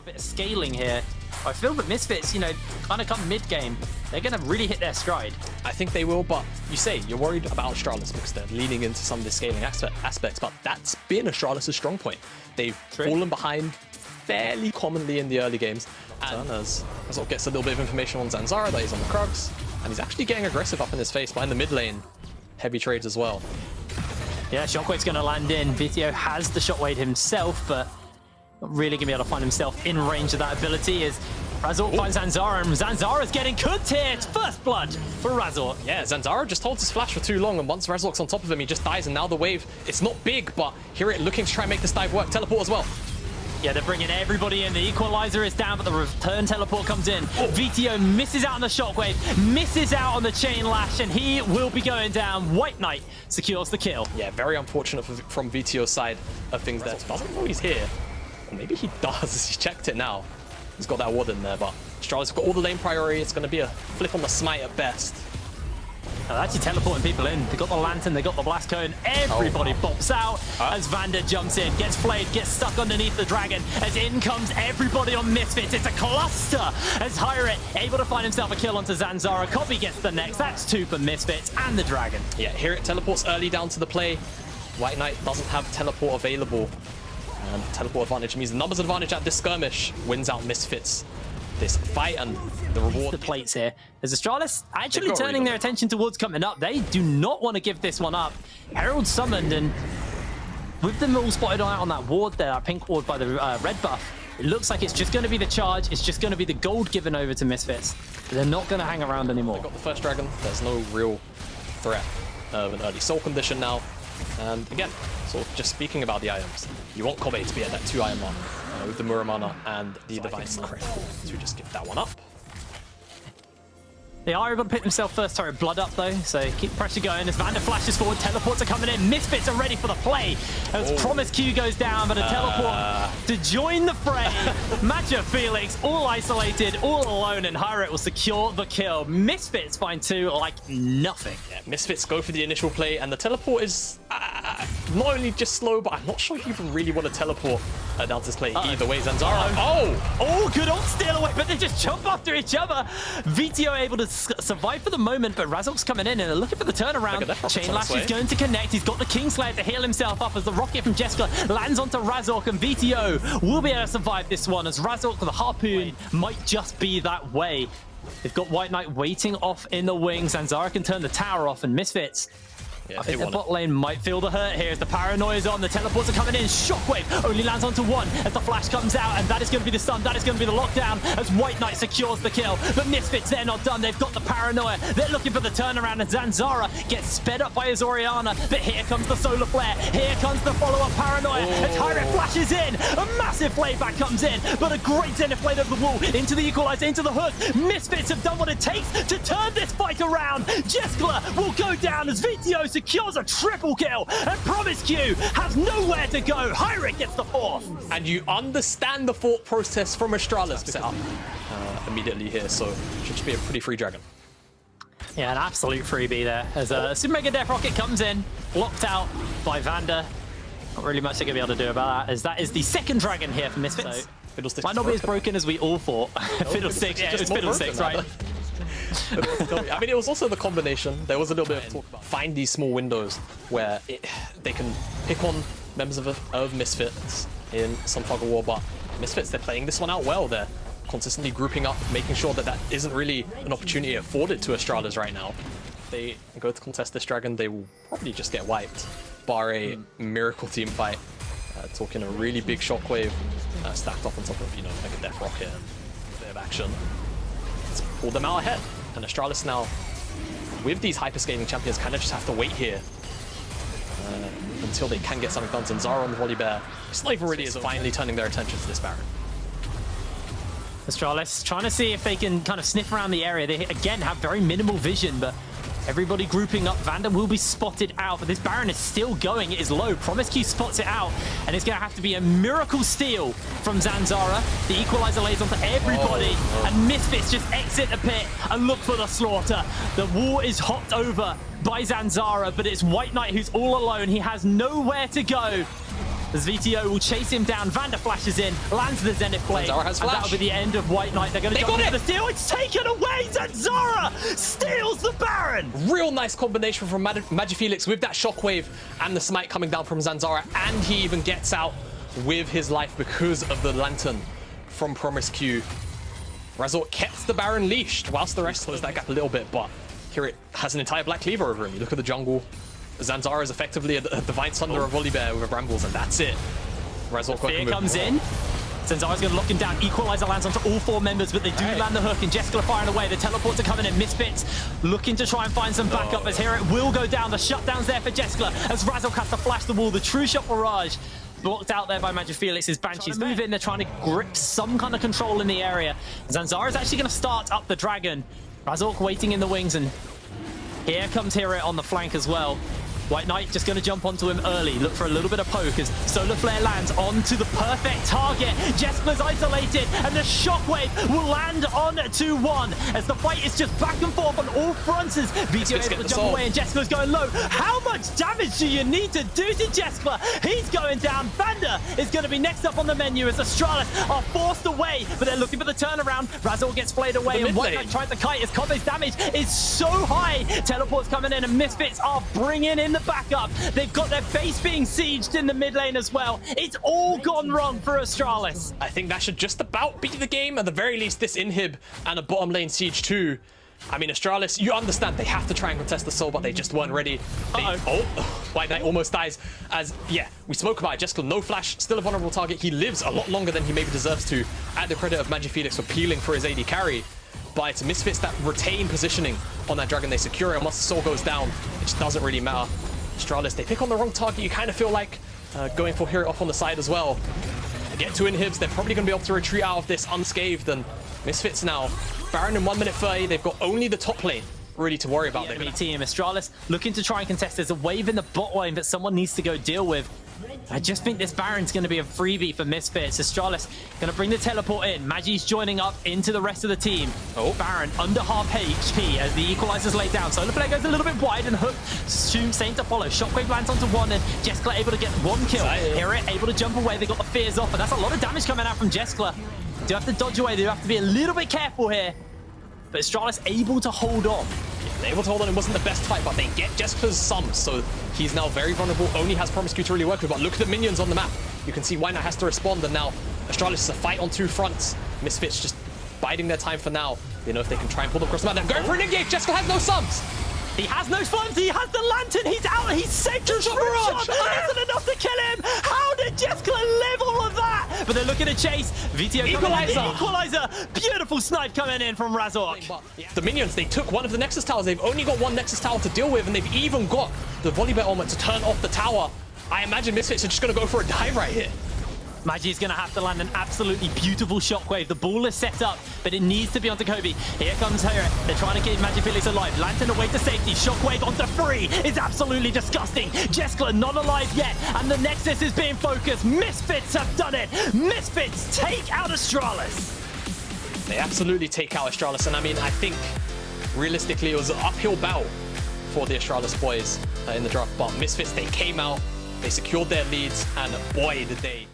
bit of scaling here. I feel that Misfits, you know, kind of come mid-game, they're going to really hit their stride. I think they will, but you say you're worried about Astralis because they're leaning into some of the scaling aspects, but that's been Astralis' strong point. They've fallen behind fairly commonly in the early games, and as Razork gets a little bit of information on Zanzarah that he's on the Krugs, and he's actually getting aggressive up in his face behind the mid lane. Heavy trades as well. Yeah, Shockwave's going to land in. Vetheo has the Shockwave himself, but not really going to be able to find himself in range of that ability as Razork finds Zanzarah, and Zanzarah's getting cooked here. It's first blood for Razork. Yeah, Zanzarah just holds his flash for too long, and once Razork's on top of him, he just dies, and now the wave, it's not big, but HiRit looking to try and make this dive work. Teleport as well. Yeah, they're bringing everybody in. The equalizer is down, but the return teleport comes in. Vetheo misses out on the Shockwave, misses out on the Chain Lash, and he will be going down. WhiteKnight secures the kill. Yeah, very unfortunate from Veteo's side of things there. Doesn't know he's here. Or maybe he does. He's checked it now. He's got that ward in there, but Astralis got all the lane priority. It's going to be a flip on the smite at best. They're actually teleporting people in. They got the lantern, they got the blast cone. Everybody pops out as Vander jumps in, gets flayed, gets stuck underneath the dragon. As in comes everybody on Misfits. It's a cluster as HiRit able to find himself a kill onto Zanzarah. Kobbe gets the next. That's 2 for Misfits and the dragon. Yeah, HiRit teleports early down to the play. WhiteKnight doesn't have teleport available. And teleport advantage means the numbers advantage at this skirmish wins out Misfits this fight, and the reward. The plates here. As Astralis actually turning their attention towards coming up. They do not want to give this one up. Herald summoned, and with them all spotted out on that ward there, that pink ward by the red buff, it looks like it's just going to be the charge. It's just going to be the gold given over to Misfits. They're not going to hang around anymore. They got the first dragon. There's no real threat of an early soul condition now. And again, so just speaking about the items, you want Kobbe to be at that 2 iron mark with the Muramana and the Divine Smite to just give that one up. They are able to pick themselves first turret blood up though, so keep pressure going as Vander flashes forward, teleports are coming in, Misfits are ready for the play. As promisq goes down, but a teleport to join the fray. Magifelix all isolated, all alone, and HiRit will secure the kill. Misfits find 2 like nothing. Yeah, Misfits go for the initial play, and the teleport is not only just slow, but I'm not sure if you even really want to teleport down to this play either way. Zanzarah. Oh, good old steal away, but they just jump after each other. Vetheo able to survive for the moment, but Razork's coming in and they're looking for the turnaround. Chain Lash is going to connect. He's got the Kingslayer to heal himself up as the rocket from Jeskla lands onto Razork, and Vetheo will be able to survive this one as Razork with the harpoon might just be that way. They've got WhiteKnight waiting off in the wings. Zanzarah can turn the tower off, and Misfits, I think the bot lane might feel the hurt here as the paranoia is on. The teleports are coming in. Shockwave only lands onto 1 as the flash comes out, and that is going to be the stun. That is going to be the lockdown as WhiteKnight secures the kill. But Misfits, they're not done. They've got the paranoia. They're looking for the turnaround, and Zanzarah gets sped up by his Orianna. But here comes the solar flare. Here comes the follow-up paranoia as HiRit flashes in. A massive playback comes in, but a great Zenith blade over the wall into the equalizer, into the hook. Misfits have done what it takes to turn this fight around. Jeskla will go down as Vetheo secures a triple kill, and promisq has nowhere to go. HiRit gets the 4th. And you understand the thought process from Astralis set up immediately here, so it should just be a pretty free dragon. Yeah, an absolute freebie there as a Super Mega Death Rocket comes in, blocked out by Vander. Not really much they're going to be able to do about that, as that is the 2nd dragon here for Misfits. So, might not be as broken as we all thought. Fiddlesticks, yeah, it's Fiddlesticks, right? I mean, it was also the combination. There was a little bit of talk about find these small windows where they can pick on members of Misfits in some tug of war, but Misfits, they're playing this one out well. They're consistently grouping up, making sure that that isn't really an opportunity afforded to Astralis right now. They go to contest this dragon, they will probably just get wiped, bar a miracle team fight. Talking a really big shockwave stacked up on top of, you know, like a death rocket and a bit of action. Let's pull them out ahead. And Astralis now, with these hyperscaling champions, kind of just have to wait here until they can get something done. Zanzarah on the Volibear. Slave already is finally turning their attention to this Baron. Astralis trying to see if they can kind of sniff around the area. They, again, have very minimal vision, but everybody grouping up. Vander will be spotted out, but this Baron is still going. It is low. promisq spots it out, and it's going to have to be a miracle steal from Zanzarah. The equalizer lays onto everybody, and Misfits just exit the pit and look for the slaughter. The wall is hopped over by Zanzarah, but it's WhiteKnight who's all alone. He has nowhere to go. as Vetheo will chase him down. Vander flashes in, lands the Zenith Blade, Zanzarah has and flash. that'll be the end of WhiteKnight. They're going to jump into the steal. It's taken away. Zanzarah steals the Baron. Real nice combination from Magifelix with that shockwave and the smite coming down from Zanzarah, and he even gets out with his life because of the lantern from promisq. Razork kept the Baron leashed whilst the rest closed that gap a little bit, but HiRit has an entire Black Cleaver over him. You look at the jungle. Zanzarah is effectively a Divine Thunder of Volibear with a Brambles, and that's it. Razork Fear comes in. Zanzarah's going to lock him down. Equalizer lands onto all 4 members, but they do land the hook, and Jeskla firing away. The teleports are coming in. Misfits looking to try and find some backup as HiRit will go down. The shutdown's there for Jeskla as Razork has to flash the wall. The true shot barrage blocked out there by Magifelix's Banshees. Move in, they're trying to grip some kind of control in the area. Zanzarah's actually going to start up the dragon. Razork waiting in the wings, and here comes HiRit on the flank as well. WhiteKnight just going to jump onto him early, look for a little bit of poke as Solar Flare lands onto the perfect target. Jeskla's isolated, and the shockwave will land on 2-1 as the fight is just back and forth on all fronts as Vetheo able to jump away and Jeskla's going low. How much damage do you need to do to Jeskla? He's going down. Vander is going to be next up on the menu as Astralis are forced away, but they're looking for the turnaround. Razork gets flayed away, and WhiteKnight tries to kite as Kobbe's damage is so high. Teleports coming in, and Misfits are bringing in the backup. They've got their base being sieged in the mid lane as well. It's all gone wrong for Astralis. I think that should just about beat the game. At the very least, this inhib and a bottom lane siege too. I mean, Astralis, you understand they have to try and contest the soul, but they just weren't ready. WhiteKnight almost dies as, yeah, we spoke about it. Jeskla, no flash, still a vulnerable target. He lives a lot longer than he maybe deserves to, at the credit of Magifelix for peeling for his AD carry. But it's Misfits that retain positioning on that dragon. They secure it. Once the soul goes down, it just doesn't really matter. Astralis, they pick on the wrong target. You kind of feel like going for HiRit off on the side as well. They get 2 inhibs. They're probably going to be able to retreat out of this unscathed. And Misfits now, Baron in 1 minute 30. They've got only the top lane really to worry about. Enemy team, Astralis looking to try and contest. There's a wave in the bot lane that someone needs to go deal with. I just think this Baron's going to be a freebie for Misfits. Astralis going to bring the teleport in. Magi's joining up into the rest of the team. Baron under half HP as the equalizer's laid down. Solar Flare goes a little bit wide and Hook soon same to follow. Shockwave lands onto 1 and Jeskla able to get 1 kill. HiRit able to jump away. They got the fears off, but that's a lot of damage coming out from Jeskla. Do have to dodge away. They have to be a little bit careful here. But Astralis able to hold on. Yeah, able to hold on. It wasn't the best fight, but they get Jeskla's sums, so he's now very vulnerable. Only has promisq to really work with, but look at the minions on the map. You can see WhiteKnight has to respond, and now Astralis is a fight on 2 fronts. Misfits just biding their time for now. They know if they can try and pull them across the map. They're going for an engage. Jeskla has no sums. He has no slums, he has the lantern, he's out, he's saved the shot, isn't enough to kill him! How did Jeskla live all of that? But they're looking to chase, Vetheo equalizer, beautiful snipe coming in from Razork. The minions, they took one of the Nexus towers, they've only got 1 Nexus tower to deal with, and they've even got the Volibear armor to turn off the tower. I imagine Misfits are just gonna go for a dive right here. Magi's going to have to land an absolutely beautiful shockwave. The ball is set up, but it needs to be onto Kobbe. Here comes HiRit. They're trying to keep Magifelix alive. Lantern away to safety. Shockwave onto 3 is absolutely disgusting. Jeskla not alive yet, and the Nexus is being focused. Misfits have done it. Misfits take out Astralis. They absolutely take out Astralis, and I mean, I think realistically it was an uphill battle for the Astralis boys in the draft, but Misfits, they came out, they secured their leads, and boy did they